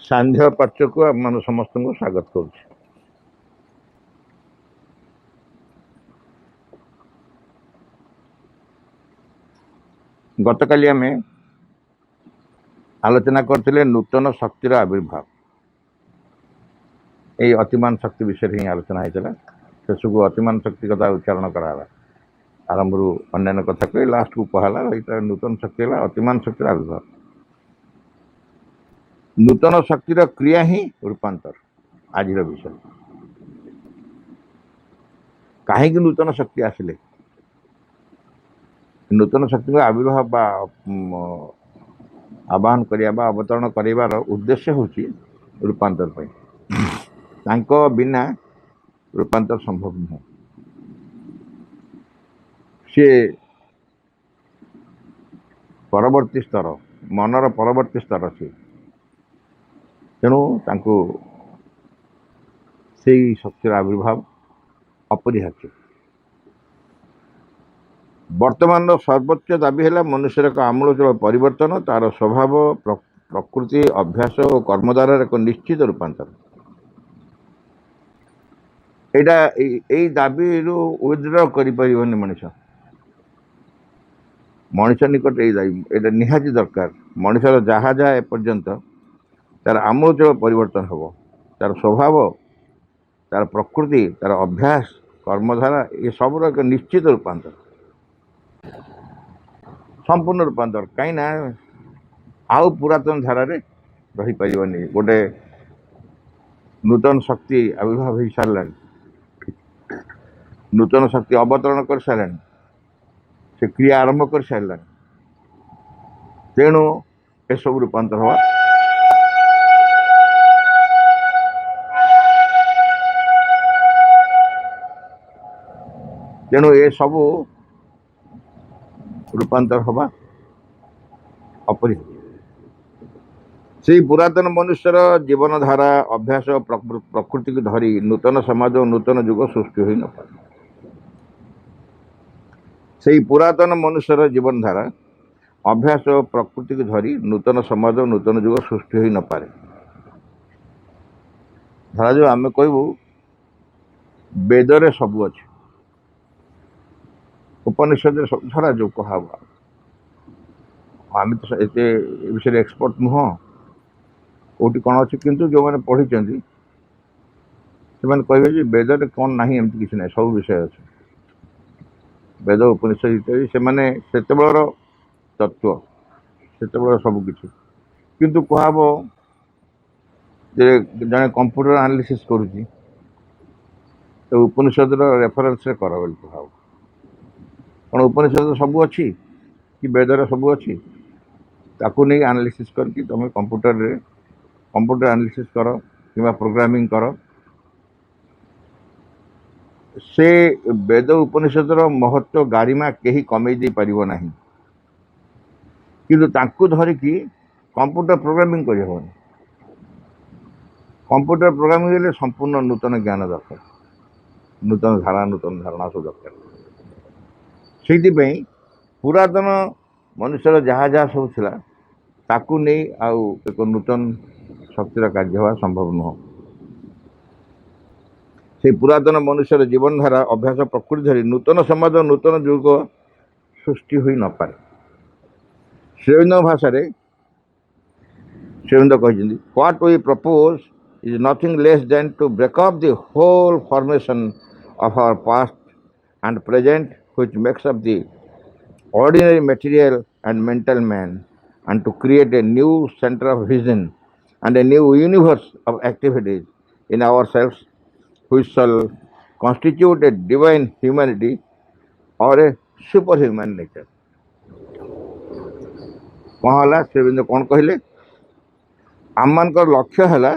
सांध्य पार्श्व को आप समस्त को स्वागत करुँ। गतकाली आम आलोचना करते नूतन शक्तिर आविर्भाव ये अतिमान शक्ति विषय ही आलोचना होता। शेष को अतिमान शक्ति कथा उच्चारण कराला आरंभ अन्य कथा कही लास्ट को कहला ये नूतन शक्ति है अतिमान शक्तिर आविर्भाव। नूतन शक्तिर क्रिया ही रूपांतर आज विषय। कहीं नूतन शक्ति आसिले नूतन शक्ति को आविर्भाव आवाहन करवा अवतरण करार उद्देश्य हूँ रूपांतर बिना रूपांतर संभव नुह। सी परवर्ती स्तर मनर परवर्ती स्तर सी तेणु से शक्तिर आविर्भाव अपरिहार्य। वर्तमान सर्वोच्च दाबी है मनुष्य एक आमूलचूल परिवर्तन तार स्वभाव प्रकृति अभ्यास और कर्म द्वारा एक निश्चित रूपांतर। यही दाबी विथड्र कर मनीष मनीष निकट ये निहाती दरकार। मनीषर जहाँ जहाँ एपर्यंत तार आमूलचूल परिवर्तन हम तार स्वभाव तार प्रकृति तार अभ्यास कर्मधारा ये सब एक निश्चित रूपांतर संपूर्ण रूपांतर कहीं ना आउ पुरातन धारा रही पारिबनी। गोटे नूतन शक्ति आविर्भाव हो सारा नूतन शक्ति अवतरण कर सारा से क्रिया आरंभ कर सारा तेणु ये सब रूपांतर हवा तेणु ये सब रूपांतर हवा अपरिहार्य। से पुरातन मनुष्यर जीवन धारा अभ्यास प्रकृति को धरी नूतन समाज और नूतन युग सृष्टि हो न पारे। से पुरातन मनुष्यर जीवन धारा अभ्यास और प्रकृति को धरी नूतन समाज और नूतन युग सृष्टि हो न पारे। धरा जो आम कहबू वेदरे सबू अच्छे उपनिषद सब धरा जो कह आम तो ये विषय एक्सपर्ट नुह कौटी कौन अच्छे किंतु जो मैंने पढ़ी से कहे वेदर कौन ना एमती किसी ना सब विषय अच्छे वेद उपनिषद इत्यादि से तत्व से सबकि किंतु कहब जड़े कंप्यूटर एनालिसिस करुच्ची तो उपनिषद रेफरेंस कर कहब कौन उपनिषद सब अच्छी कि वेदर सब अच्छी ताकू नहीं एनालिसिस करके तुम कंप्यूटर एनालिसिस कर कि प्रोग्रामिंग कर से वेद उपनिषदर महत्व गारिमा कहीं कमे दे पारिबो नाही किंतु ताकू धरिकी कंप्यूटर प्रोग्रामिंग कर हेबनी। कंप्यूटर प्रोग्रामिंग हेले संपूर्ण नूतन ज्ञान दरकार नूतन धारणा सब दरकार। से पुरातन मनुष्यर जहाँ जहाँ सब थिला ताकू नहीं आउ एक नूतन शक्तिर कार्य हवा संभव नुह। से पुरातन मनुष्यर जीवन धारा अभ्यास प्रकृति धरी नूतन समाज और नूतन युग सृष्टि हो न पारे। श्रीअरविंद भाषा श्रीअरविंद कहते what we propose is nothing less than to break up the whole formation of our past and present which makes up the ordinary material and mental man and to create a new center of vision and a new universe of activities in ourselves which shall constitute a divine humanity or a superhuman nature। कौन है श्रीबिंद कौन कहले आम मान लक्ष्य है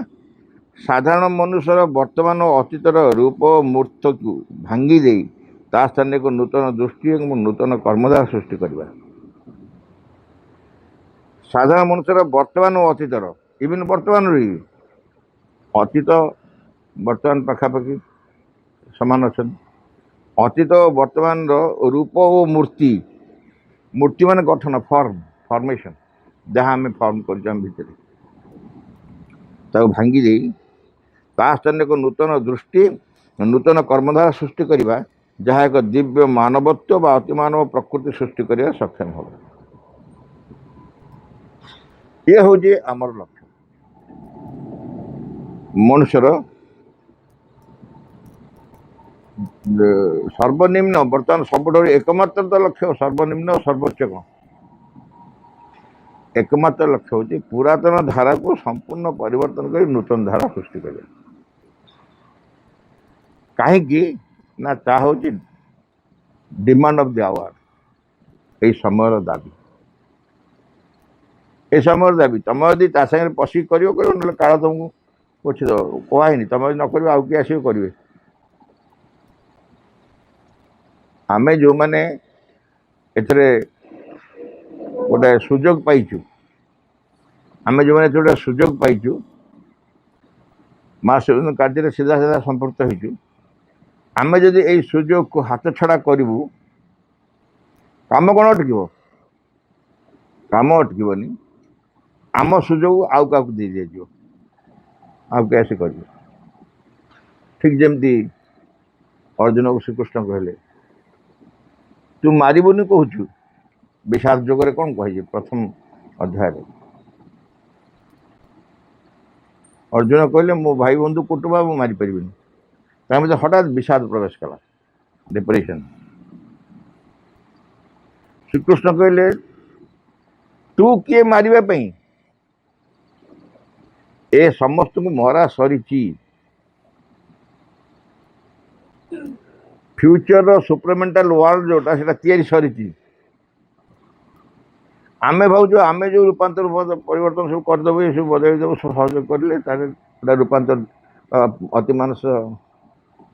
साधारण मनुष्यर वर्तमान और अतीतर रूप मूर्त को भांगी दे ता स्थान को नूतन दृष्टि और नूतन कर्मधारा सृष्टि करवा। साधारण मनुष्यर वर्तमान और अतीतर इवन वर्तमान अतीत वर्तमान पाखापाखि समान अच्छा अतीत वर्तमान रूप और मूर्ति मूर्ति मान गठन फॉर्मेशन जहाँ आम फॉर्म कर भितर ତାକୁ ଭାଙ୍ଗି ଦେଇ ତା ସ୍ଥାନରେ ଏକ ନୂତନ ଦୃଷ୍ଟି ନୂତନ କର୍ମଧାରା ସୃଷ୍ଟି କରିବା ଯାହା ଏକ ଦିବ୍ୟ ମାନବତ୍ୱ ବା ଅତିମାନବ ପ୍ରକୃତି ସୃଷ୍ଟି କରିବା ସକ୍ଷମ ହେବ। ଇଏ ହେଉଛି ଆମର ଲକ୍ଷ୍ୟ। ମନୁଷ୍ୟର ସର୍ବନିମ୍ନ ବର୍ତ୍ତମାନ ସବୁଠାରୁ ଏକମାତ୍ର ତ ଲକ୍ଷ୍ୟ, ସର୍ବନିମ୍ନ ସର୍ବୋଚ୍ଚ କ'ଣ? एकमात्र लक्ष्य हूँ पुरातन धारा को संपूर्ण परिवर्तन कर नूतन धारा सृष्टि कर कहीं ना ता हूँ डिमांड ऑफ द आवर, ये समय दाबी, ये समय दाबी। तुम यदि ता सागर पशिक कर काल तुमको पोछी दब कहनी, तुम न कर आउ किए आस करेंगे। आम जो मैंने गोटे सुजोग पाइचु, आम जो मैंने गोटे सुजोग पाइचु माँ शिवरंजन कार्य सीधा सीधा संपर्क होइचु, आम जदि यही सुजोग को हाथ छड़ा करूँ काम कौन अटक, काम अटकनी, आम सुजोग आउ क्या दे दिज्व, आउ क्या कर। ठीक जमती अर्जुन को श्रीकृष्ण कहले तू मारबुनि कहूँ विषाद जोगरे कौन कही प्रथम अध्याय अर्जुन कहले मो भाई बंधु कुटुंबा मु मारी पारि मत हठात विषाद प्रवेश कला, डिप्रेशन। श्रीकृष्ण कहले तू किए मारे ए समस्त को मरा सरी, फ्यूचर सुपरमेंटल वर्ल्ड जोटा से तैयारी सरी। आम भाव आम जो रूपांतर परिवर्तन सब करदेव, ये सब बदलदेव, सहयोग करें रूपांतर अति मानस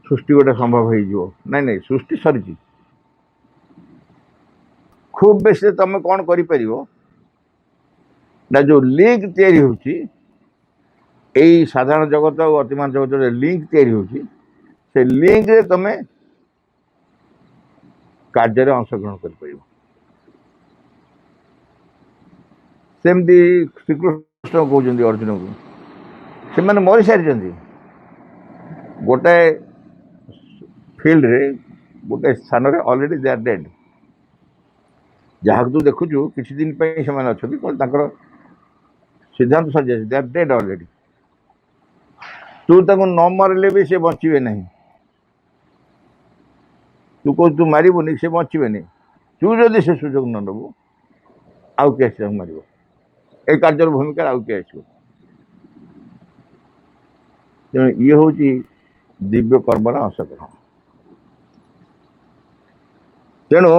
सृष्टि गोटे संभव हो ना। नहीं सृष्टि सरी, खूब बेस तुम कौन कर जो लिंक तैयारी होची साधारण जगत और अतिमान जगत लिंक तैयारी होची, से लिंक रे तुम कार्य अंशग्रहण कर। सेमती श्रीकृष्ण कहते अर्जुन को से मैंने मरी सारी गोटे फील्ड रे गोटे स्थान रे ऑलरेडी दे आर डेड। जहाँ तू देखुचु किसी दिन पे से सिद्धांत sir they are dead already. तू ताको न मारे भी से बचे नहीं, तू कह तू मारबुनि से बचे नहीं। तू जदि से सुजोग न नबू आउ किए मार ए कार्य भूमिका आउ किए आस। तेणु ये हूँ दिव्य कर्मर अंशग्रहण। तेणु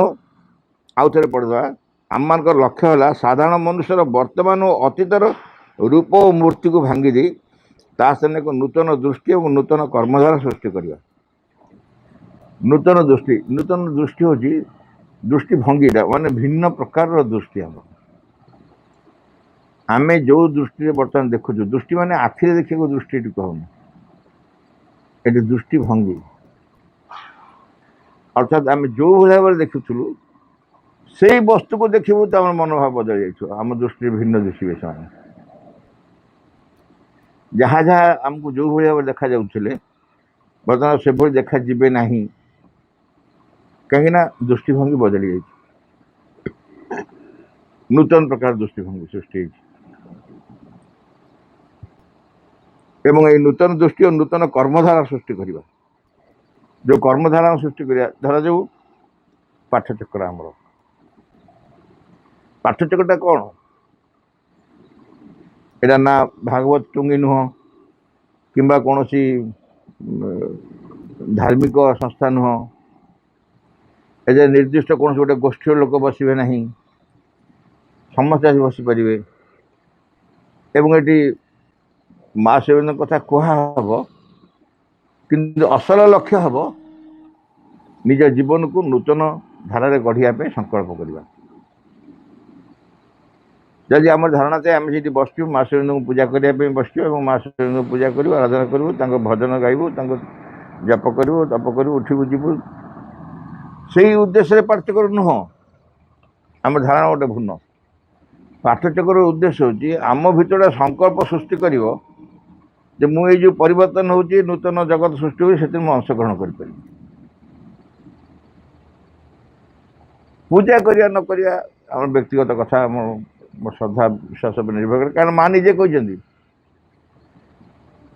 आउ थे पढ़ा आम मान लक्ष्य है साधारण मनुष्यर वर्तमान और अतीतर रूप और मूर्ति को भांगी दी ता स्थान एक नूतन दृष्टि और नूतन कर्मधारा सृष्टि करवा। नूतन दृष्टि हूँ दृष्टि भंगीटा माने भिन्न प्रकार दृष्टि। आम जो दृष्टि बर्तमान देखुचु, दृष्टि माने आखिरे देखा दृष्टि कहूँ, ये दृष्टि भंगी अर्थात आम जो भाव में देखुलु से वस्तु को देखू तो आम मनोभाव बदल जाइए। आम दृष्टि भिन्न दृष्टि से जहाँ जहाँ आमको जो भाव में देखा जाऊे बर्तमान से भाई देखा जीवे ना, कहीं दृष्टिभंगी बदली जाइए, नूतन प्रकार दृष्टिभंगी सृष्टि। एवं ये नूतन दृष्टि और नूतन कर्मधारा सृष्टि करवा। जो कर्मधारा सृष्टि करा धरा जाऊ पाठचक्र, आमर पाठचक्रटा कौन एटा ना भागवत टुंगी नुह कि कौन धार्मिक संस्था नुह, ए निर्दिष्ट कौन गोटे गोष्ठी लोक बसवे ना, समस्त आस बसी पारे। एवं ये माँ शिवरंजन कथा कहब किंतु असल लक्ष्य हम निज जीवन को नूतन धारा गढ़िया संकल्प करवा। जदि आम धारणा थे आम जी बसचु माँ शिवरंजन को पूजा करने बसचु और माँ शिवरंजन को पूजा करूँ, आराधना करूँ, भजन गाइबू, जप करूँ, तप करूँ, उठू जीवु, से उद्देश्य पाठचक्र नुह। आम धारणा गोटे भूर्ण। पाठचक्र उद्देश्य हूँ आम भीतर संकल्प सृष्टि कर ଯେ ମୁଁ ଏଇ ଯେଉଁ ପରିବର୍ତ୍ତନ ହେଉଛି ନୂତନ ଜଗତ ସୃଷ୍ଟି ହେଉଛି ସେଥିରେ ମୁଁ ଅଂଶଗ୍ରହଣ କରିପାରିବି। ପୂଜା କରିବା ନ କରିବା ଆମର ବ୍ୟକ୍ତିଗତ କଥା, ମୋ ଶ୍ରଦ୍ଧା ବିଶ୍ୱାସ ଉପରେ ନିର୍ଭର କରେ। କାରଣ ମା ନିଜେ କହିଛନ୍ତି,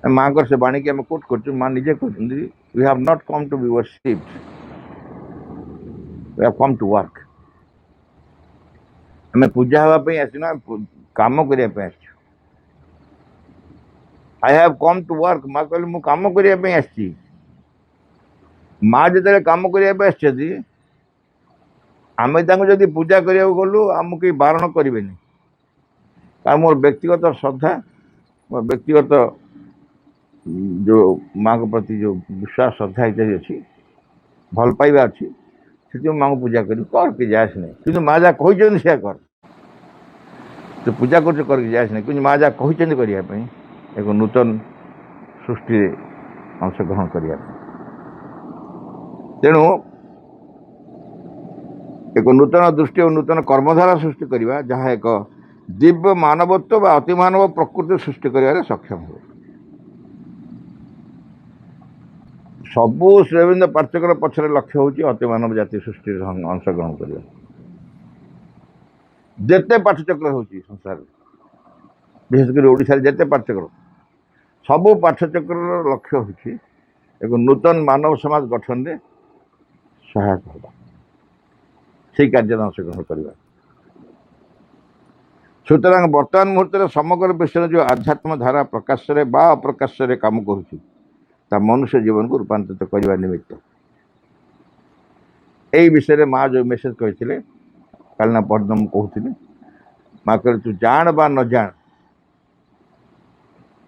ମାଙ୍କର ସେ ବାଣୀକି ଆମେ କୋଟ୍ କରୁଛୁ, ମା ନିଜେ କହିଛନ୍ତି we have not come to be worshipped, we have come to work. ଆମେ ପୂଜା ହେବା ପାଇଁ ଆସିନା, କାମ କରିବା ପାଇଁ ଆସିଛୁ। I have come to work, ମା କହିଲେ ମୁଁ କାମ କରିବା ପାଇଁ ଆସିଛି। ମା ଯେତେବେଳେ କାମ କରିବା ପାଇଁ ଆସିଛନ୍ତି, ଆମେ ତାଙ୍କୁ ଯଦି ପୂଜା କରିବାକୁ ଗଲୁ ଆମକୁ କେହି ବାରଣ କରିବେନି। କାରଣ ମୋର ବ୍ୟକ୍ତିଗତ ଶ୍ରଦ୍ଧା, ମୋ ବ୍ୟକ୍ତିଗତ ଯେଉଁ ମାଙ୍କ ପ୍ରତି ଯେଉଁ ବିଶ୍ୱାସ ଶ୍ରଦ୍ଧା ଇତ୍ୟାଦି ଅଛି, ଭଲ ପାଇବା ଅଛି, ସେଥିପାଇଁ ମାଙ୍କୁ ପୂଜା କରିବି, କର କି ଯାଏସ ନାହିଁ। କିନ୍ତୁ ମା ଯାହା କହିଛନ୍ତି ସେୟା କର। ତୁ ପୂଜା କରୁଛୁ କରିକି ଯାଏସ ନାହିଁ, କିନ୍ତୁ ମା ଯାହା କହିଛନ୍ତି କରିବା ପାଇଁ, ଏକ ନୂତନ ସୃଷ୍ଟିରେ ଅଂଶଗ୍ରହଣ କରିବା ପାଇଁ। ତେଣୁ ଏକ ନୂତନ ଦୃଷ୍ଟି ଓ ନୂତନ କର୍ମଧାରା ସୃଷ୍ଟି କରିବା, ଯାହା ଏକ ଦିବ୍ୟ ମାନବତ୍ୱ ବା ଅତିମାନବ ପ୍ରକୃତି ସୃଷ୍ଟି କରିବାରେ ସକ୍ଷମ ହୁଏ। ସବୁ ଶ୍ରୀଅରବିନ୍ଦ ପାର୍ଥକ୍ୟର ପଛରେ ଲକ୍ଷ୍ୟ ହେଉଛି ଅତିମାନବ ଜାତି ସୃଷ୍ଟିରେ ଅଂଶଗ୍ରହଣ କରିବା। ଯେତେ ପାଠଚକ୍ର ହେଉଛି ସଂସାରରେ, ବିଶେଷ କରି ଓଡ଼ିଶାରେ ଯେତେ ପାଠଚକ୍ର, ସବୁ ପାଠଚକ୍ରର ଲକ୍ଷ୍ୟ ହେଉଛି ଏକ ନୂତନ ମାନବ ସମାଜ ଗଠନରେ ସହାୟକ ହେବା, সেই କାର୍ଯ୍ୟରେ ଅଂଶଗ୍ରହଣ କରିବା। ସୁତରାଂ ବର୍ତ୍ତମାନ ମୁହୂର୍ତ୍ତରେ ସମଗ୍ର ବିଶ୍ୱରେ ଯେଉଁ ଆଧ୍ୟାତ୍ମ ଧାରା ପ୍ରକାଶରେ ବା ଅପ୍ରକାଶରେ କାମ କରୁଛି, ତା ମନୁଷ୍ୟ ଜୀବନକୁ ରୂପାନ୍ତରିତ କରିବା ନିମିତ୍ତ। এই ବିଷୟରେ ମା ଯେଉଁ ମେସେଜ କହିଥିଲେ, କାଲି ନା ପରଦିନ ମୁଁ କହୁଥିଲି, ମା କହିଲେ ତୁ ଜାଣ ବା ନ ଜାଣ,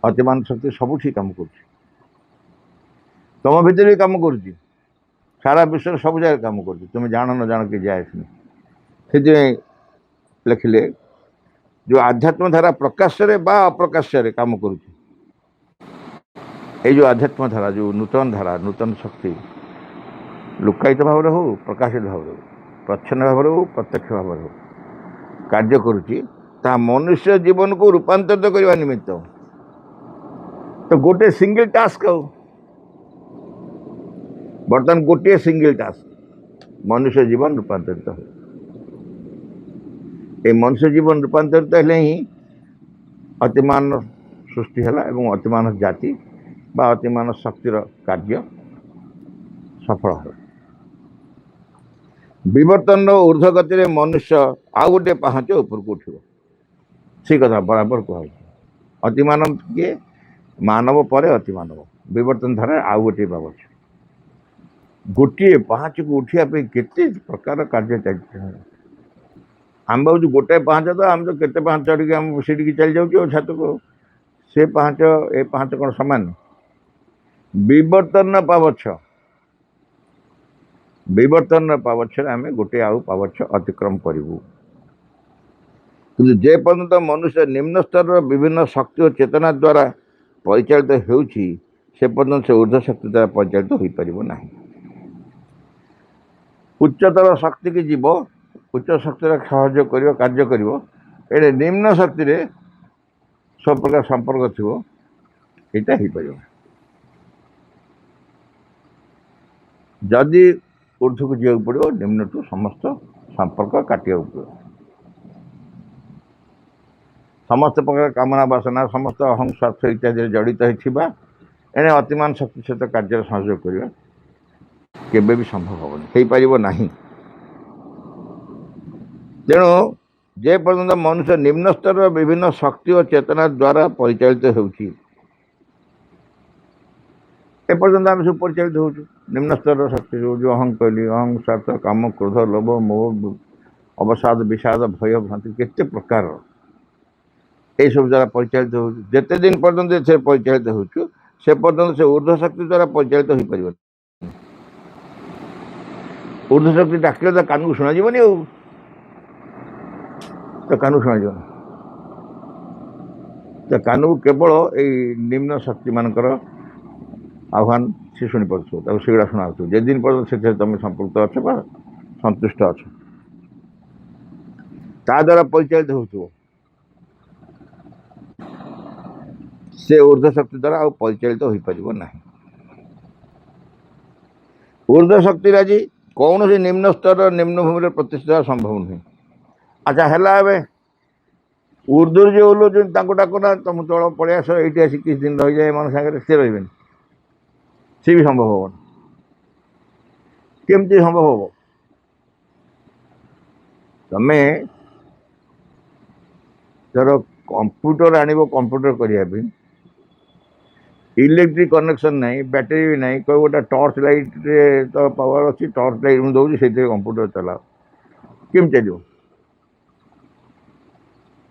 ଅତିମାନ ଶକ୍ତି ସବୁଠି କାମ କରୁଛି, ତମ ଭିତରେ ବି କାମ କରୁଛି, ସାରା ବିଶ୍ୱରେ ସବୁ ଜାଗାରେ କାମ କରୁଛି, ତୁମେ ଜାଣ ନ ଜାଣ କି ଯାଏ ଆସିନି। ସେଥିପାଇଁ ଲେଖିଲେ ଯେଉଁ ଆଧ୍ୟାତ୍ମ ଧାରା ପ୍ରକାଶରେ ବା ଅପ୍ରକାଶରେ କାମ କରୁଛି, ଏଇ ଯେଉଁ ଆଧ୍ୟାତ୍ମ ଧାରା, ଯେଉଁ ନୂତନ ଧାରା, ନୂତନ ଶକ୍ତି ଲୁକାୟିତ ଭାବରେ ହେଉ, ପ୍ରକାଶିତ ଭାବରେ ହେଉ, ପ୍ରଚ୍ଛନ୍ନ ଭାବରେ ହେଉ, ପ୍ରତ୍ୟକ୍ଷ ଭାବରେ ହେଉ କାର୍ଯ୍ୟ କରୁଛି, ତାହା ମନୁଷ୍ୟ ଜୀବନକୁ ରୂପାନ୍ତରିତ କରିବା ନିମିତ୍ତ। ତ ଗୋଟିଏ ସିଙ୍ଗଲ ଟାସ୍କ, ଆଉ ବର୍ତ୍ତମାନ ଗୋଟିଏ ସିଙ୍ଗଲ ଟାସ୍କ, ମନୁଷ୍ୟ ଜୀବନ ରୂପାନ୍ତରିତ ହେଉ। ଏ ମନୁଷ୍ୟ ଜୀବନ ରୂପାନ୍ତରିତ ହେଲେ ହିଁ ଅତିମାନ ସୃଷ୍ଟି ହେଲା ଏବଂ ଅତିମାନ ଜାତି ବା ଅତିମାନ ଶକ୍ତିର କାର୍ଯ୍ୟ ସଫଳ ହେଲା। ବିବର୍ତ୍ତନର ଊର୍ଦ୍ଧ୍ୱ ଗତିରେ ମନୁଷ୍ୟ ଆଉ ଗୋଟିଏ ପାହାଚ ଉପରକୁ ଉଠିବ, ସେଇ କଥା ବରାବର କୁହାଯାଇଛି। ଅତିମାନବ କିଏ? ମାନବ ପରେ ଅତିମାନବ, ବିବର୍ତ୍ତନ ଧାରାରେ ଆଉ ଗୋଟିଏ ପାହାଚ। ଗୋଟିଏ ପାହାଚକୁ ଉଠିବା ପାଇଁ କେତେ ପ୍ରକାର କାର୍ଯ୍ୟ ଚାଲିଛି। ଆମେ ଭାବୁଛୁ ଗୋଟାଏ ପାହାଚ, ତ ଆମେ ତ କେତେ ପାହାଚ ଚଢ଼ିକି ଆମେ ସେଠିକି ଚାଲି ଯାଉଛୁ ଆଉ ଛାତକୁ। ସେ ପାହାଚ ଏ ପାହାଚ କ'ଣ ସମାନ? ବିବର୍ତ୍ତନ ପାବଚ୍ଛ, ବିବର୍ତ୍ତନର ପାବଚ୍ଛରେ ଆମେ ଗୋଟିଏ ଆଉ ପାବଚ୍ଛ ଅତିକ୍ରମ କରିବୁ। କିନ୍ତୁ ଯେପର୍ଯ୍ୟନ୍ତ ମନୁଷ୍ୟ ନିମ୍ନ ସ୍ତରର ବିଭିନ୍ନ ଶକ୍ତି ଓ ଚେତନା ଦ୍ୱାରା ପରିଚାଳିତ ହେଉଛି, ସେ ପର୍ଯ୍ୟନ୍ତ ସେ ଊର୍ଦ୍ଧ୍ୱ ଶକ୍ତି ଦ୍ୱାରା ପରିଚାଳିତ ହୋଇପାରିବ ନାହିଁ। ଉଚ୍ଚତର ଶକ୍ତିକି ଯିବ, ଉଚ୍ଚ ଶକ୍ତିର ସହଯୋଗ କରିବ, କାର୍ଯ୍ୟ କରିବ, ଏଇଟା ନିମ୍ନ ଶକ୍ତିରେ ସବୁ ପ୍ରକାର ସମ୍ପର୍କ ଥିବ, ଏଇଟା ହେଇପାରିବ। ଯଦି ଊର୍ଦ୍ଧ୍ୱକୁ ଯିବାକୁ ପଡ଼ିବ, ନିମ୍ନଠୁ ସମସ୍ତ ସମ୍ପର୍କ କାଟିବାକୁ ପଡ଼ିବ। ସମସ୍ତ ପ୍ରକାର କାମନା ବାସନା, ସମସ୍ତ ଅହଂ ସ୍ୱାର୍ଥ ଇତ୍ୟାଦିରେ ଜଡ଼ିତ ହୋଇଥିବା ଏଣେ ଅତିମାନ ଶକ୍ତି ସହିତ କାର୍ଯ୍ୟରେ ସହଯୋଗ କରିବା କେବେ ବି ସମ୍ଭବ ହେବନି, ହେଇପାରିବ ନାହିଁ। ତେଣୁ ଯେପର୍ଯ୍ୟନ୍ତ ମନୁଷ୍ୟ ନିମ୍ନ ସ୍ତରର ବିଭିନ୍ନ ଶକ୍ତି ଓ ଚେତନା ଦ୍ୱାରା ପରିଚାଳିତ ହେଉଛି, ଏପର୍ଯ୍ୟନ୍ତ ଆମେ ସବୁ ପରିଚାଳିତ ହେଉଛୁ ନିମ୍ନ ସ୍ତରର ଶକ୍ତି, ଯେଉଁ ଅହଂ କହିଲି, ଅହଂ ସ୍ୱାର୍ଥ, କାମ, କ୍ରୋଧ, ଲୋଭ, ମୋହ, ଅବସାଦ, ବିଷାଦ, ଭୟ, ଭ୍ରାନ୍ତି, କେତେ ପ୍ରକାର এইসব দ্বারা পরিচালিত হচ্ছে। যেতে দিন পর্যন্ত সে পরিচালিত হচ্ছে, সে পর্যন্ত সে ঊর্ধ্ব শক্তি দ্বারা পরিচালিত হয়েপারিব। ঊর্ধ্ব শক্তি ডাকিলে তা কানକୁ ଶୁଣାଯିବନି, ଆଉ ତ କାନକୁ ଶୁଣାଯିବନି। ତ କାନକୁ କେବଳ ଏଇ ନିମ୍ନ ଶକ୍ତିମାନଙ୍କର ଆହ୍ୱାନ ସେ ଶୁଣିପାରୁଥିବ, ତାକୁ ସେଗୁଡ଼ା ଶୁଣାଉଥିବ। ଯେଦିନ ପର୍ଯ୍ୟନ୍ତ ସେଥିରେ ତମେ ସମ୍ପୃକ୍ତ ଅଛ ବା ସନ୍ତୁଷ୍ଟ ଅଛ, ତା ଦ୍ୱାରା ପରିଚାଳିତ ହେଉଥିବ। से ऊर्ध्व शक्ति द्वारा आउ परिचालित हो पारिबो नाही। ऊर्ध्व शक्ति आज कौन सी निम्न स्तर निम्न भूमि प्रतिष्ठा संभव नुहे। अच्छा है ऊर्ध्व जो ओह्लौन डाकना तुम तल पलि आस ये आसिक किसी दिन रही जाए मन सागर सी रही सी भी संभव हम केमती संभव हम तुम्हें धर कंप्यूटर आण कंप्यूटर करने इलेक्ट्रिक कनेक्शन नहीं बैटेरी भी नहीं कोई गोटे टॉर्च लाइट तो पावर अच्छी टॉर्च लाइट मुझे दूसरी से कंप्यूटर चलाओ केम चलो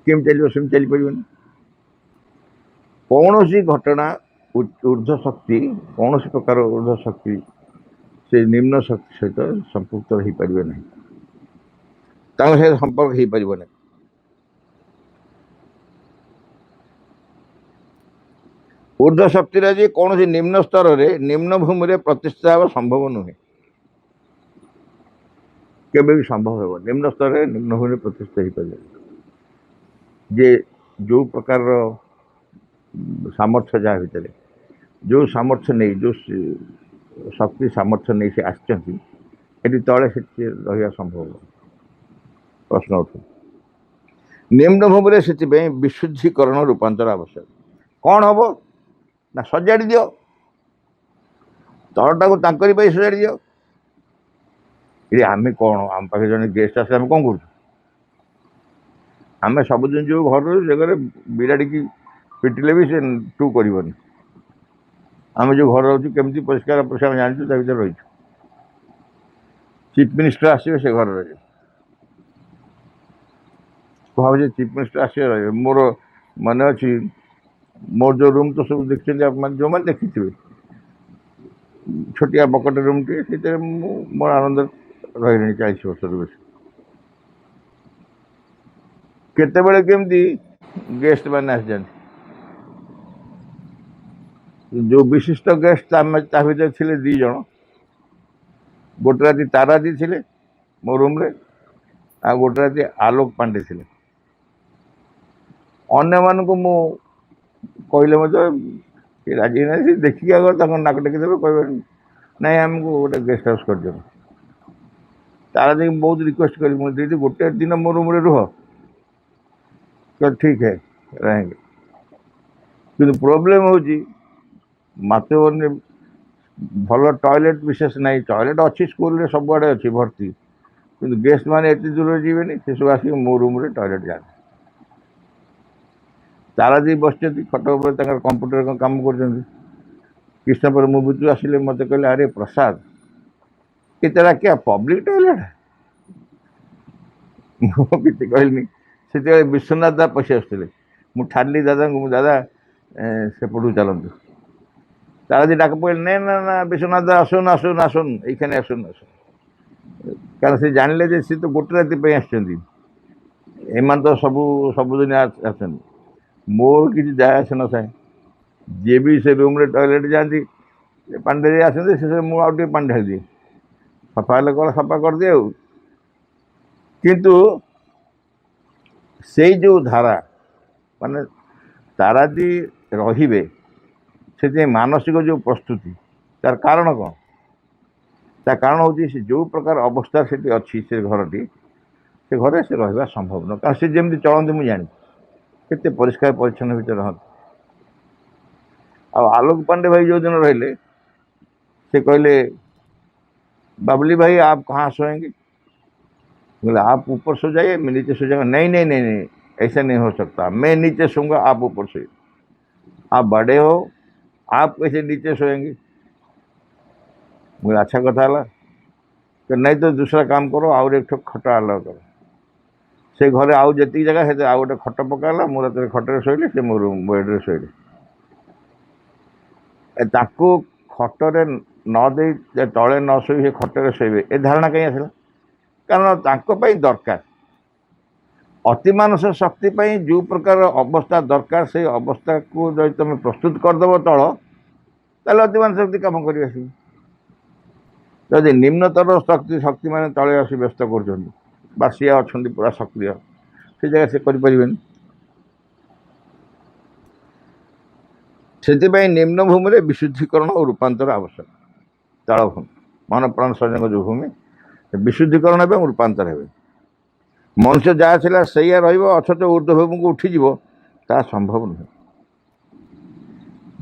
केम चलो सेम चल पार कौन सी घटना ऊर्ध्व शक्ति कौन सी प्रकार ऊर्ध्व शक्ति से निम्न शक्ति सहित संपुक्त हो पारे ना सहित संपर्क हो पार ना। ऊर्ध्व शक्ति आज कौन सी निम्न स्तर में निम्न भूमि में प्रतिष्ठा संभव नुहे केबे भी संभव हो निम्न स्तर में निम्न भूमि प्रतिष्ठा हो पारे जे जो प्रकार सामर्थ्य जहाँ भितर जो सामर्थ्य नहीं जो शक्ति सामर्थ्य नहीं से आसि तले से रहा संभव प्रश्न उठ निम्न भूमि से विशुद्धीकरण रूपांतर आवश्यक कौन हम ना सजाड़ी दियो तलटा को सजाड़ी दियो ये आम कौन आम पाखे जन गेस्ट आसे आम कौन कर आम सबुदिन जो घर जगह बिराड़ी की पिटिले भी से टू कर आम जो घर रोचु केमती परिष्कार परिष्कार जानते भर रही चीफ मिनिस्टर आसवे से घर रही भाव चीफ मिनिस्टर आसवे रही मोर मन अच्छी मोर जो रूम तो सब देखते जो मैंने देखी थे छोटिया बकट रूम टे मोर आनंद रही 40 वर्ष बेस केतबेले केमती गेस्ट मैंने आस जाते जो विशिष्ट गेस्ट भर थे 2 जन गोटे राति तारादी थे मो रूम रे आ गोटे राति आलोक पांडे थे अन्य मान को मु कहले मत राजी ना देखिए अगर नाक टेकीदेवे कह ना आमको गोटे गेस्ट हाउस कर दियो तारा देखिए बहुत रिक्वेस्ट करी मुझे दीदी गोटे दिन मो रूम रे रुह तो ठीक है रहेंगे कि प्रोब्लेम हो मातृभूमि भल टॉयलेट विशेष नहीं टॉयलेट अच्छी स्कूल रे सब आड़े अच्छी भर्ती कि गेस्ट मैंने एत दूर जीवे से सब आसिक मो रूम रे टॉयलेट जाते तारादी बस खट उपर कंप्यूटर काम कर कृष्णपुर मुवी आसिले मत कहले अरे प्रसाद ये तेरा क्या पब्लिक टॉयलेट मुझे कहली से विश्वनाथ दा पशि आसुले मुझे दादा को दादा सेपटू चलतु तारादी डाक पड़े ना ना ना विश्वनाथ दा आसन आसन आसन ये आसन आसन कारण से जानले सी तो गोटे राति आसान तो सबुदिन आसन मोर किसी जाए आस न थाए जी भी से रूम रे टॉयलेट जाती पांडे आसते से मुझे पानी ढाली दिए सफा कल सफा कर दिए किंतु से जो धारा माने तारादी रे से मानसिक जो प्रस्तुति तार कारण कौन तार कारण हूँ से जो प्रकार अवस्था से अच्छी से घरटी से घरे से रहा संभव न कारण से जमी चलते मुझे जानी केते परिष्कार परिच्छन्न भर रहते आलोक पांडे भाई जो दिन रहिले से कहले बाबली भाई आप कहाँ सोएंगे बोले आप ऊपर सो जाइए मैं नीचे सो जाऊंगा नहीं नहीं नहीं नहीं ऐसा नहीं हो सकता मैं नीचे सोऊंगा आप ऊपर सोइए आप बड़े हो आप कैसे नीचे सोएंगे बोले अच्छा कथा है तो नहीं तो दूसरा काम करो आउर एक खटा अलग करो से घरे आउ जी जगह से आउ गोटे खट पकाला मुझे खटे शोले से मो बेड्रे शोले ताकू खटरे न दे तले न शोई से खटरे शोबे ए धारणा कहीं आसला कारण तांको दरकार अतिमानस शक्ति जो प्रकार अवस्था दरकार से अवस्था को जो तुम प्रस्तुत करदेव तल ताले अतिमानस शक्ति कम कर जदि निम्नतर शक्ति शक्ति मान तले आसी व्यस्त कर सी अच्छा पूरा सक्रिय से जगह से करें ସେଥିପାଇଁ ନିମ୍ନ ଭୂମିରେ ବିଶୁଦ୍ଧିକରଣ ଓ ରୂପାନ୍ତର ଆବଶ୍ୟକ। ତଳଭୂମି ମନ ପ୍ରାଣ ଶରୀରଙ୍କ ଯେଉଁ ଭୂମି ବିଶୁଦ୍ଧିକରଣ ହେବେ ଏବଂ ରୂପାନ୍ତର ହେବେ। ମନୁଷ୍ୟ ଯାହା ଥିଲା ସେଇଆ ରହିବ ଅଥଚ ଊର୍ଦ୍ଧ୍ୱଭୂମିକୁ ଉଠିଯିବ, ତାହା ସମ୍ଭବ ନୁହେଁ।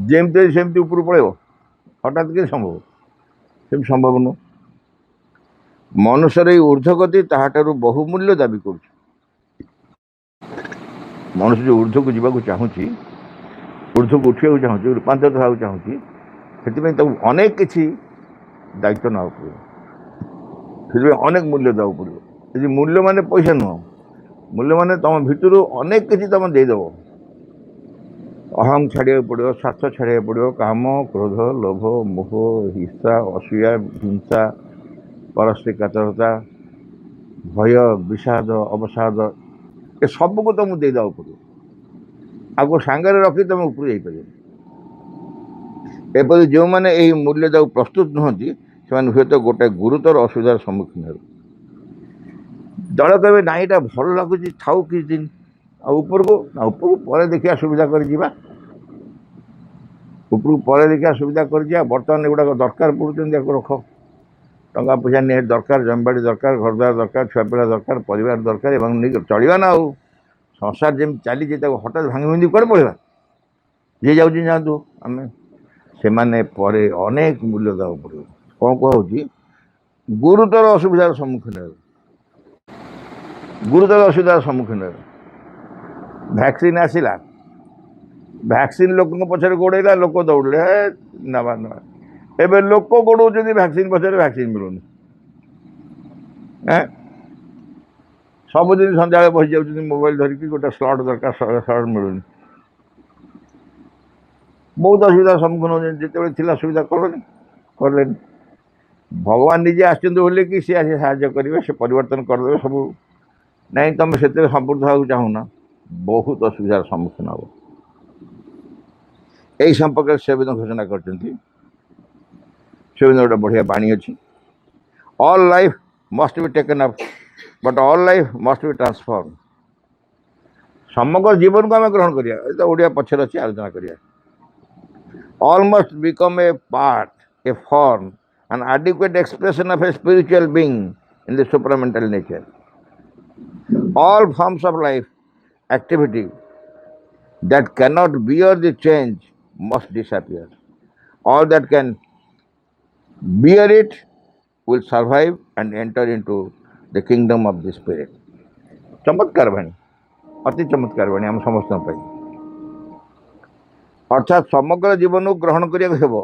ଯେମିତି ସେମିତି ଉପରକୁ ପଳେଇବ, ହଠାତ୍ କିଛି ସମ୍ଭବ, ସେମିତି ସମ୍ଭବ ନୁହଁ। ମନୁଷ୍ୟର ଏଇ ଊର୍ଦ୍ଧ୍ୱଗତି ତାହାଠାରୁ ବହୁମୂଲ୍ୟ ଦାବି କରୁଛି। ମନୁଷ୍ୟ ଯେଉଁ ଊର୍ଦ୍ଧ୍ୱକୁ ଯିବାକୁ ଚାହୁଁଛି, ଊର୍ଦ୍ଧ୍ୱକୁ ଉଠିବାକୁ ଚାହୁଁଛି, ରୂପାନ୍ତରିତ ହେବାକୁ ଚାହୁଁଛି, ସେଥିପାଇଁ ତାକୁ ଅନେକ କିଛି ଦାୟିତ୍ୱ ନେବାକୁ ପଡ଼ିବ। ସେଥିପାଇଁ ଅନେକ ମୂଲ୍ୟ ଦେବାକୁ ପଡ଼ିବ। ଯଦି ମୂଲ୍ୟ ମାନେ ପଇସା ନୁହଁ, ମୂଲ୍ୟ ମାନେ ତୁମ ଭିତରୁ ଅନେକ କିଛି ତୁମେ ଦେଇଦେବ। ଅହଂ ଛାଡ଼ିବାକୁ ପଡ଼ିବ, ସ୍ୱାର୍ଥ ଛାଡ଼ିବାକୁ ପଡ଼ିବ, କାମ, କ୍ରୋଧ, ଲୋଭ, ମୋହ, ହିଂସା, ଅସୂୟା, ହିଂସା, ପରଶ୍ରୀ କାତରତା, ଭୟ, ବିଷାଦ, ଅବସାଦ, ଏ ସବୁକୁ ତୁମକୁ ଦେଇଦେବାକୁ ପଡ଼ିବ। ଆକୁ ସାଙ୍ଗରେ ରଖି ତୁମେ ଉପରକୁ ଯାଇପାରିବ। ଏପରି ଯେଉଁମାନେ ଏହି ମୂଲ୍ୟ ଦେବାକୁ ପ୍ରସ୍ତୁତ ନୁହନ୍ତି, ସେମାନେ ହୁଏତ ଗୋଟାଏ ଗୁରୁତର ଅସୁବିଧାର ସମ୍ମୁଖୀନ ହେବେ। ଦଳ କହିବେ ନାଇଁ ଏଇଟା ଭଲ ଲାଗୁଛି, ଥାଉ କିଛି ଦିନ, ଆଉ ଉପରକୁ ପରେ ଦେଖିବା ସୁବିଧା କରିଯିବା, ଉପରକୁ ପରେ ଦେଖିବା ସୁବିଧା କରିଯିବା, ବର୍ତ୍ତମାନ ଏଗୁଡ଼ାକ ଦରକାର ପଡ଼ୁଛନ୍ତି, ୟାକୁ ରଖ। ଟଙ୍କା ପଇସା ନିହାତି ଦରକାର, ଜମିବାଡ଼ି ଦରକାର, ଘରଦ୍ୱାର ଦରକାର, ଛୁଆପିଲା ଦରକାର, ପରିବାର ଦରକାର, ଏବଂ ନେଇକି ଚଳିବା ନା। ଆଉ ସଂସାର ଯେମିତି ଚାଲିଛି ତାକୁ ହଠାତ୍ ଭାଙ୍ଗି ଭାଙ୍ଗି କୁଆଡ଼େ ପଳେଇବା? ଯିଏ ଯାଉଛି ଯାଆନ୍ତୁ, ଆମେ ସେମାନେ ପରେ ଅନେକ ମୂଲ୍ୟ ଦେବାକୁ ପଡ଼ିବ। କ'ଣ କୁହାହେଉଛି? ଗୁରୁତର ଅସୁବିଧାର ସମ୍ମୁଖୀନ ହେବେ। ଗୁରୁତର ଅସୁବିଧାର ସମ୍ମୁଖୀନ ହେବେ। ଭ୍ୟାକ୍ସିନ୍ ଆସିଲା, ଭ୍ୟାକ୍ସିନ୍ ଲୋକଙ୍କ ପଛରେ ଗୋଡ଼େଇଲା, ଲୋକ ଦୌଡ଼ିଲେ, ହେ ନେବା। ଏବେ ଲୋକ ଗୋଡ଼ଉଛନ୍ତି ଭ୍ୟାକ୍ସିନ୍ ପଛରେ, ଭ୍ୟାକ୍ସିନ୍ ମିଳୁନି। ସବୁଦିନ ସନ୍ଧ୍ୟାବେଳେ ବସି ଯାଉଛନ୍ତି ମୋବାଇଲ ଧରିକି, ଗୋଟେ ସ୍ଲଟ୍ ଦରକାର, ସ୍ଲଟ୍ ମିଳୁନି। ବହୁତ ଅସୁବିଧାର ସମ୍ମୁଖୀନ ହେଉଛନ୍ତି। ଯେତେବେଳେ ଥିଲା ସୁବିଧା କଲେନି। ଭଗବାନ ନିଜେ ଆସିଛନ୍ତି ବୋଲି କି ସିଏ ଆସି ସାହାଯ୍ୟ କରିବେ, ସେ ପରିବର୍ତ୍ତନ କରିଦେବେ ସବୁ। ନାଇଁ, ତୁମେ ସେଥିରେ ସମ୍ପୃକ୍ତ ହେବାକୁ ଚାହୁଁନ, ବହୁତ ଅସୁବିଧାର ସମ୍ମୁଖୀନ ହେବ। ଏହି ସମ୍ପର୍କରେ ଶ୍ରୀଅରବିନ୍ଦ ଘୋଷଣା କରିଛନ୍ତି। ଶ୍ରୀଅରବିନ୍ଦ ଗୋଟେ ବଢ଼ିଆ ବାଣୀ ଅଛି, all life must be taken up but all life must be transform. ସମଗ୍ର ଜୀବନକୁ ଆମେ ଗ୍ରହଣ କରିବା, ଏ ତ ଓଡ଼ିଆ ପଛରେ ଅଛି, ଆଲୋଚନା କରିବା। All must become a part, a form, an adequate expression of a spiritual being in the supramental nature. All forms of life activity that cannot bear the change must disappear. All that can bear it will survive and enter into the kingdom of the spirit. ଚମତ୍କାର ବାଣୀ, ଅତି ଚମତ୍କାର ବାଣୀ ଆମ ସମସ୍ତଙ୍କ ପାଇଁ। ଅର୍ଥାତ୍ ସମଗ୍ର ଜୀବନକୁ ଗ୍ରହଣ କରିବାକୁ ହେବ।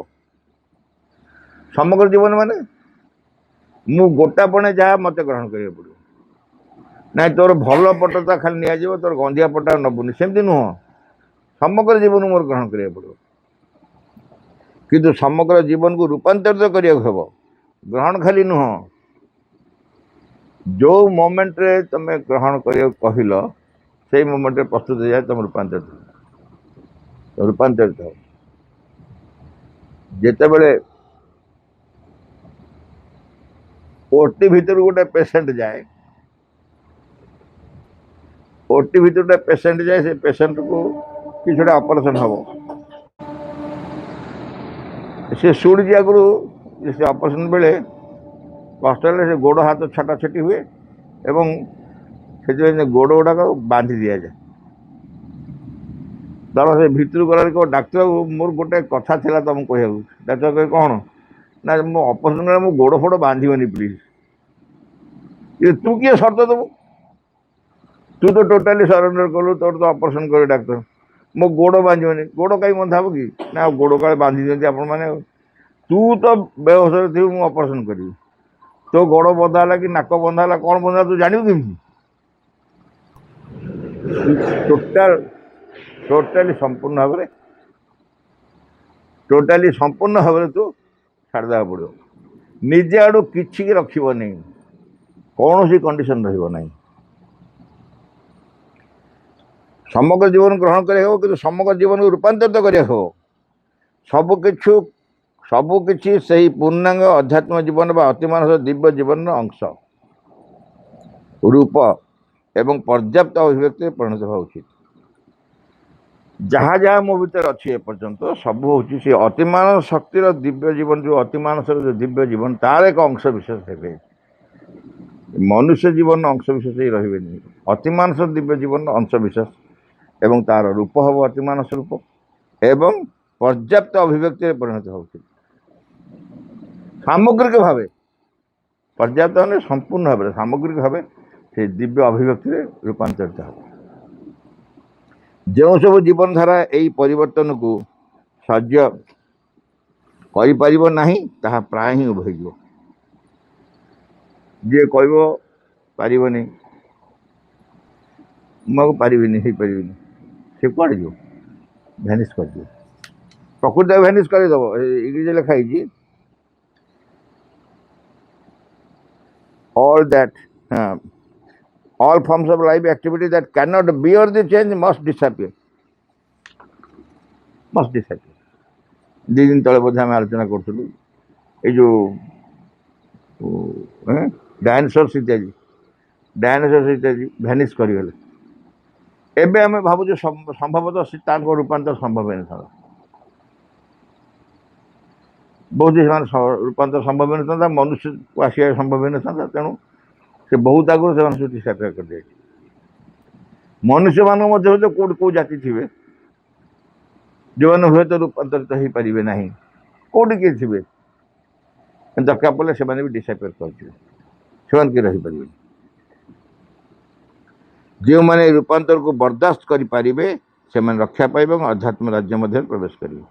ସମଗ୍ର ଜୀବନ ମାନେ ମୁଁ ଗୋଟାପଣେ ଯାହା ମୋତେ ଗ୍ରହଣ କରିବାକୁ ପଡ଼ିବ। ନାଇଁ ତୋର ଭଲ ପଟଟା ଖାଲି ନିଆଯିବ, ତୋର ଗନ୍ଧିଆ ପଟା ନେବୁନି, ସେମିତି ନୁହଁ। ସମଗ୍ର ଜୀବନକୁ ମୋର ଗ୍ରହଣ କରିବାକୁ ପଡ଼ିବ। କିନ୍ତୁ ସମଗ୍ର ଜୀବନକୁ ରୂପାନ୍ତରିତ କରିବାକୁ ହେବ, ଗ୍ରହଣ ଖାଲି ନୁହଁ। ଯେଉଁ ମୋମେଣ୍ଟରେ ତୁମେ ଗ୍ରହଣ କରିବାକୁ କହିଲ, ସେଇ ମୋମେଣ୍ଟରେ ପ୍ରସ୍ତୁତ ହେଇଯାଏ, ତୁମେ ରୂପାନ୍ତରିତ ହେବ। ଯେତେବେଳେ ଓଟି ଭିତରୁ ଗୋଟେ ପେସେଣ୍ଟ ଯାଏ, ଓଟି ଭିତରୁ ଗୋଟେ ପେସେଣ୍ଟ ଯାଏ, ସେ ପେସେଣ୍ଟକୁ କିଛି ଗୋଟେ ଅପରେସନ୍ ହେବ। ସେ ଶୁଣିଛି ଆଗରୁ ସେ ଅପରେସନ୍ ବେଳେ କଷ୍ଟ ହେଲେ ସେ ଗୋଡ଼ ହାତ ଛଟାଛଟି ହୁଏ ଏବଂ ସେଥିପାଇଁ ସେ ଗୋଡ଼ ଗୁଡ଼ାକ ବାନ୍ଧି ଦିଆଯାଏ। ଧର ସେ ଭିତରକୁ ଗଲାବେଳେ କହିବ, ଡାକ୍ତର ମୋର ଗୋଟେ କଥା ଥିଲା ତୁମକୁ କହିବାକୁ। ଡାକ୍ତର କହିବେ କ'ଣ? ନା ମୁଁ ଅପରେସନ୍ କଲେ ମୋ ଗୋଡ଼ ଫୋଡ଼ ବାନ୍ଧିବନି ପ୍ଲିଜ୍। ତୁ କିଏ ସର୍ତ୍ତ ଦେବୁ? ତୁ ତ ଟୋଟାଲି ସରେଣ୍ଡର କଲୁ, ତୋର ତ ଅପରେସନ୍ କରିବ ଡାକ୍ତର, ମୋ ଗୋଡ଼ ବାନ୍ଧିବନି। ଗୋଡ଼ କାହିଁ ବନ୍ଧା ହେବ କି? ନା ଆଉ ଗୋଡ଼ କାଳେ ବାନ୍ଧି ଦିଅନ୍ତି ଆପଣମାନେ। ତୁ ତ ବେହୋସରେ ଥିବୁ, ମୁଁ ଅପରେସନ୍ କରିବି। ତୋ ଗୋଡ଼ ବନ୍ଧା ହେଲା କି ନାକ ବନ୍ଧା ହେଲା, କ'ଣ ବନ୍ଧା ତୁ ଜାଣିବୁ କେମିତି? ଟୋଟାଲି ସମ୍ପୂର୍ଣ୍ଣ ଭାବରେ ତୁ ଛାଡ଼ିଦେବାକୁ ପଡ଼ିବ। ନିଜେ ଆଡ଼ୁ କିଛି ରଖିବନି, କୌଣସି କଣ୍ଡିସନ୍ ରହିବ ନାହିଁ। ସମଗ୍ର ଜୀବନ ଗ୍ରହଣ କରିବାକୁ ହେବ, କିନ୍ତୁ ସମଗ୍ର ଜୀବନକୁ ରୂପାନ୍ତରିତ କରିବାକୁ ହେବ। ସବୁକିଛି ସେହି ପୂର୍ଣ୍ଣାଙ୍ଗ ଅଧ୍ୟାତ୍ମ ଜୀବନ ବା ଅତିମାନସ ଦିବ୍ୟ ଜୀବନର ଅଂଶ, ରୂପ ଏବଂ ପର୍ଯ୍ୟାପ୍ତ ଅଭିବ୍ୟକ୍ତିରେ ପରିଣତ ହେବା ଉଚିତ। जहाँ जहाँ मो भीतर अच्छी एपर्यंत सब हूँ से अतिमान शक्तिर दिव्य जीवन जो अतिमान जो दिव्य जीवन तार एक अंश विशेष है मनुष्य जीवन अंश विशेष ही रही अतिमानस दिव्य जीवन अंश विशेष एवं तार रूप हम अतिमानस रूप एवं पर्याप्त अभिव्यक्ति परिणत हो सामग्रिक भाव पर्याप्त मैंने संपूर्ण भाव सामग्रिक भाव से दिव्य अभिव्यक्ति रूपांतरित हो जो सब जीवन धारा यही परिवर्तन को सह्य कर प्राय ही उभय जी कह पारनी मुझे से कौन जो भैनिश कर प्रकृति भैनिश करदेव इंग्लीज लिखाई all that all forms of life activity that cannot bear the change must disappear दी दिन तले बोधे आम आलोचना करूँ ये जो डायनासोर्स इत्यादि भैनिश करगले एबे आम भावुँ संभवतः रूपांतर संभव नहीं था बहुत से रूपांतर संभव नहीं था मनुष्य को आसिया संभव नहीं था तेणु से बहुत आगुरी से सब डिसापियर कर दिए मनुष्य मान कौट कौ जाति थे जो मैंने हुए तो रूपांतरित हो पारे ना कौट किए थे दरकार पड़े से भी डिसापियर कर किए रहीपर जो मैंने रूपांतर को बर्दाश्त करें से रक्षा पाइबे और अध्यात्म राज्य मध्य प्रवेश करेंगे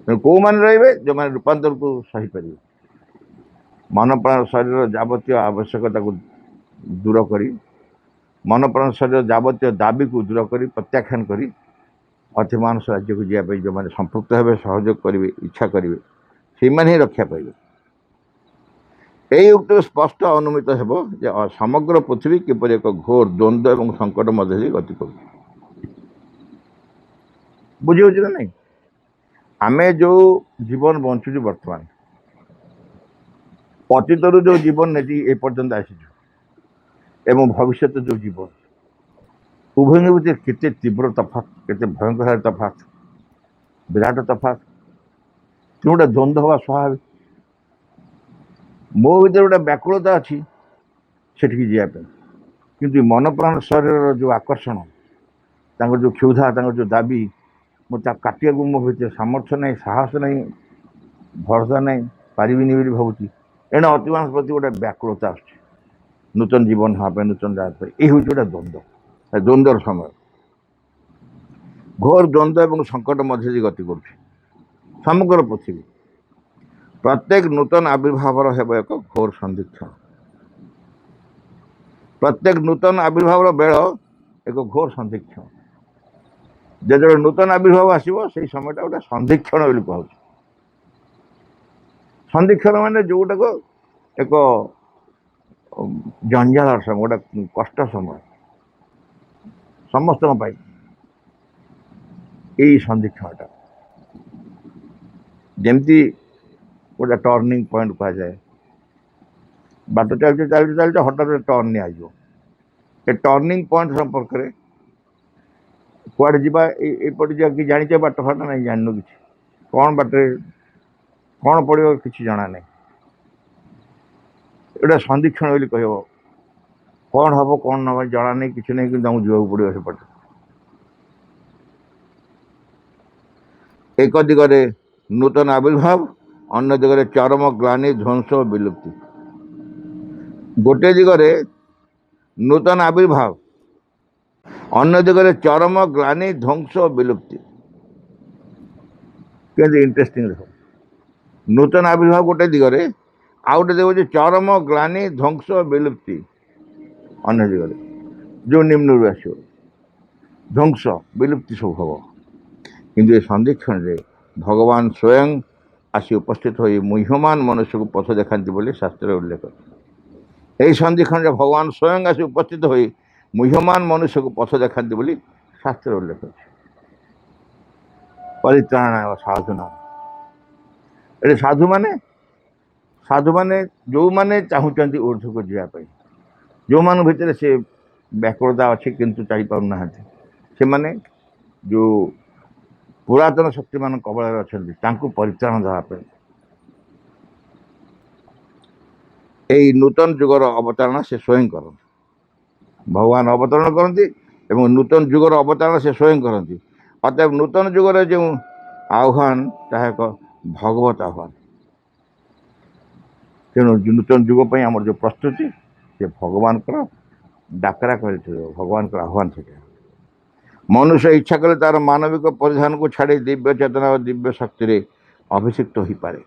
तेणु कौ मैंने रे जो मैंने रूपांतर को सही पारे मन प्राण शरीर जावतीय आवश्यकता को दूर करी मन प्राण शरीर जावतीय दाबी को दूर करी प्रत्याख्यान करी अतिमानस राज्य को जावाई जो मैंने संपृक्त हे सहयोग करेंगे इच्छा करेंगे से ही रक्षा पाइबे यही उक्त स्पष्ट अनुमित हो समग्र पृथ्वी किपर एक घोर द्वंद्व और संकट मध्य गति कर बुझे ना नहीं आमे जो जीवन बंचुचु बर्तमान अतीतर जो जीवन नहीं ए पर्यंत आसीचु एवं भविष्य जो जीवन उभय भीतर केते तीव्र तफात केते भयंकर तफात विराट तफात गोटे द्वंद्व हवा स्वाभाविक मो भीतर गोटे व्याकुलता अच्छी सेठिकी जावाई किंतु मन प्राण शरीर जो आकर्षण जो क्षुधा जो दाबी मुझे काटिया मो भीतर सामर्थ्य नहीं साहस नहीं भरोसा नहीं पारिनी भावुँ एणे अतिमानस प्रति गोटे व्याकुलता आस नूतन जीवन हाँ नूतन जाए ये हूँ गोटे द्वंद्व द्वंद्वर समय घोर द्वंद्व और संकट मध्य गति कर समग्र पृथ्वी प्रत्येक नूतन आविर्भाव एक घोर संदिक्षण प्रत्येक नूतन आविर्भाव बेल एक घोर संदिक्षण जो नूतन आविर्भाव आसो से समय गोटे संदिक्षण कहूँ संदिक्षण मान जोटाक एक जंजाल समय गोटे कष्ट समय समस्त यही संदिक्षणटा जमती गोटे टर्निंग पॉइंट कह जाए बाट चलते चलते चलते हठात टर्न नहीं आजो ए टर्निंग पॉइंट संपर्क में कुआड़े जापटे जा कि जाने बाट फाट ना जानू कि कौन बाटे कौन पड़ो कि जना ना गोटे संदिक्षण बोली कह कौन हम कौन ना जना नहीं कि नहीं कि जावाक पड़ो सेपटे एक दिगरे नूतन आविर्भाव अन्य दिगरे चरम ग्लानि ध्वंस और विलुप्ति गोटे दिगरे नूतन आविर्भाव अन्य दिगरे चरम ग्लानि ध्वंस और विलुप्ति के इंटरेस्टिंग देख नूतन आविर्भाव गोटे दिगरे आउ गोटे देखो चरम ग्लानि ध्वंस और विलुप्ति अन्य दिगरे जो निम्न आस ध्वंस विलुप्ति सब हम किंतु ये संदिक्षण रे भगवान स्वयं आसी उपस्थित हो मुह्यमान मनुष्य को पथ देखाती बोली शास्त्र उल्लेख यही संदिक्षण रे भगवान स्वयं आसी उपस्थित हो मुह्यमान मनुष्य को पथ देखाती बोली शास्त्र उल्लेख परित्राणाय साधुना ये साधु माने जो माने चाहूँगी ऊर्ध्व को जावाई जो मान भीतर से व्याकुलता अच्छे किंतु चाहिए पाना से माने जो पुरातन शक्ति मान कबल अच्छा परित्राण देवाई यही नूतन जुगर अवतारणा से स्वयं करते भगवान अवतरण करती एवं नूतन जुगर अवतारणा से स्वयं करती अतएव नूतन जुगर जो आह्वान ताहा एक भगवत आह्वान तेणु नूतन जुग पर आम जो प्रस्तुति से भगवान डाकरा कर भगवान आह्वान से मनुष्य इच्छा कले तार मानविक परिधान को छाड़ी दिव्य चेतना और दिव्य शक्ति अभिषिक्त हो पारे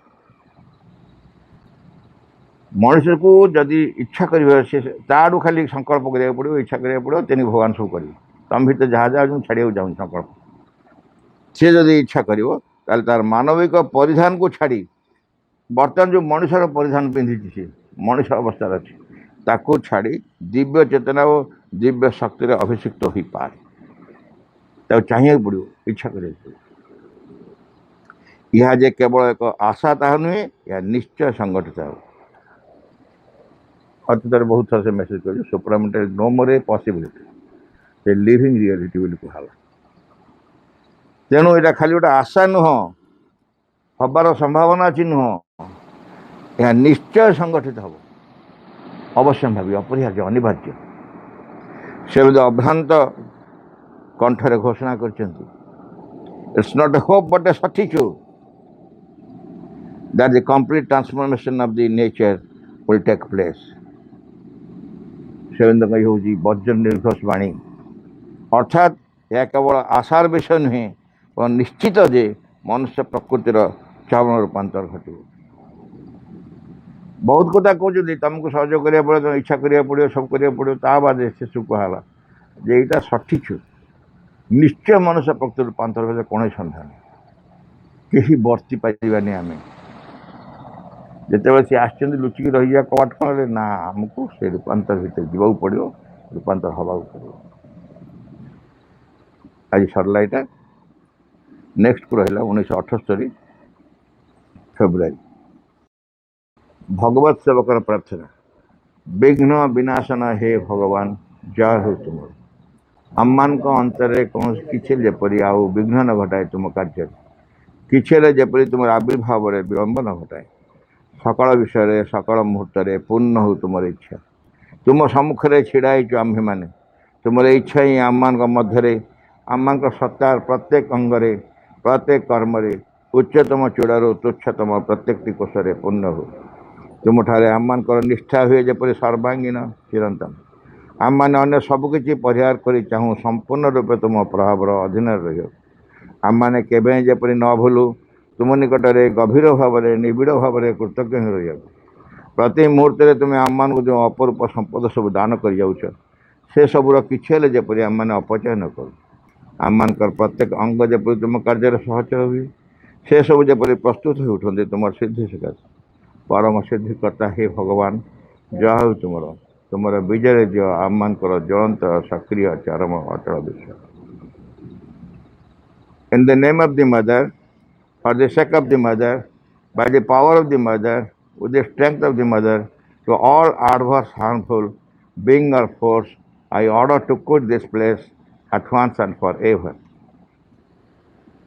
मनुष्य को जदि इच्छा कर ताड़ू खाली संकल्प करा पड़ो इच्छा करा पड़ो तेन भगवान सब कर तुम भर जहाँ जहाँ छाड़िया जाऊँ संकल्प सी जदि इच्छा कर तार मानविक परिधान को छाड़ी बर्तमान जो मनुष्यर परिधान पिंधि सी मनुष्य अवस्था अच्छी ताकू छाड़ी दिव्य चेतना और दिव्य शक्ति अभिषिक्त हो पाए चाहिए पड़ो इच्छा कर यह जे केवल एक आशा ताहा नुहे यह निश्चय संगठित हो अतीत बहुत थर से मेसेज कर supramental no more a possibility से लिविंग रियलिटी बोली कहला तेणु यहाँ खाली गोटे आशा नुह हबार संभावना अच्छी नुह यह निश्चय संगठित हम अवश्य भावी अपरिहार्य अनिवार्य से अभ्रांत कंठरे घोषणा कर it's not a hope but a certitude that the complete transformation of the nature will take place से हूँ वज्र निर्घोष वाणी अर्थात यह केवल आशार विषय नुहे और निश्चित जे मनुष्य प्रकृतिर चरम रूपांतर घट बहुत कथा कहते तुमको सहयोग करा पड़े तुम इच्छा करा पड़ो सब करा पड़ो ता बाद शेष कहला जे यहाँ सठिक निश्चय मनुष्य प्रकृति रूपांतर कौन सन्धान कहीं बर्ती पारानी आम जिते सी आस लुचिक रही जा कबाट कौन ना आमको से रूपांतर भर जावाक पड़ो रूपांतर हवा पड़ो आज सरला यहाँ नेक्स्ट को रहा 1978 फेब्रुआरी भगवत सेवकर प्रार्थना विघ्न विनाशन हे भगवान जय हो तुम आम अंतर कौन किसी जपरी आउ विघ्न न घटाए तुम कार्य किसी जपरी तुम आविर्भाव विलंब न घटाए सकल विषय सकल मुहूर्त पूर्ण हो तुम इच्छा तुम सम्मुखें छिड़ाई आम्भे मैंने तुम इच्छा ही आम मध्य आम सत्तार प्रत्येक अंगरे प्रत्येक कर्म उच्चतम चूड़ार तुच्छतम प्रत्येक कोशरे पूर्ण हो तुम ठारे आम निष्ठा हुए जपरी सर्वांगीन चिरंतन आम मैंने अन्य सबकि परिहार कर चाहूँ संपूर्ण रूपे तुम प्रभाव अधीन रही आम मैंने केवे जपरी न भूलु तुम निकट में गभीर भाव में निबिड़ भाव में कृतज्ञ रहा प्रति मुहूर्त तुम आम को जो अपरूप संपद सब दान कर जाऊच से सबूर किसी जपरी आम मैंने अपचय न करूँ आम प्रत्येक अंग जपरी तुम कार्य सहचर हुए से सब जपरी प्रस्तुत हो उठते तुम सिद्धि सकाश परम सिद्धिकर्ता हे भगवान जय हो तुम विजय जय आम ज्वलंत सक्रिय चरम अचल विषय in the name of the mother for the sake of the mother, by the power of the mother, with the strength of the mother, to all adverse, harmful being or force, I order to quit this place at once and forever.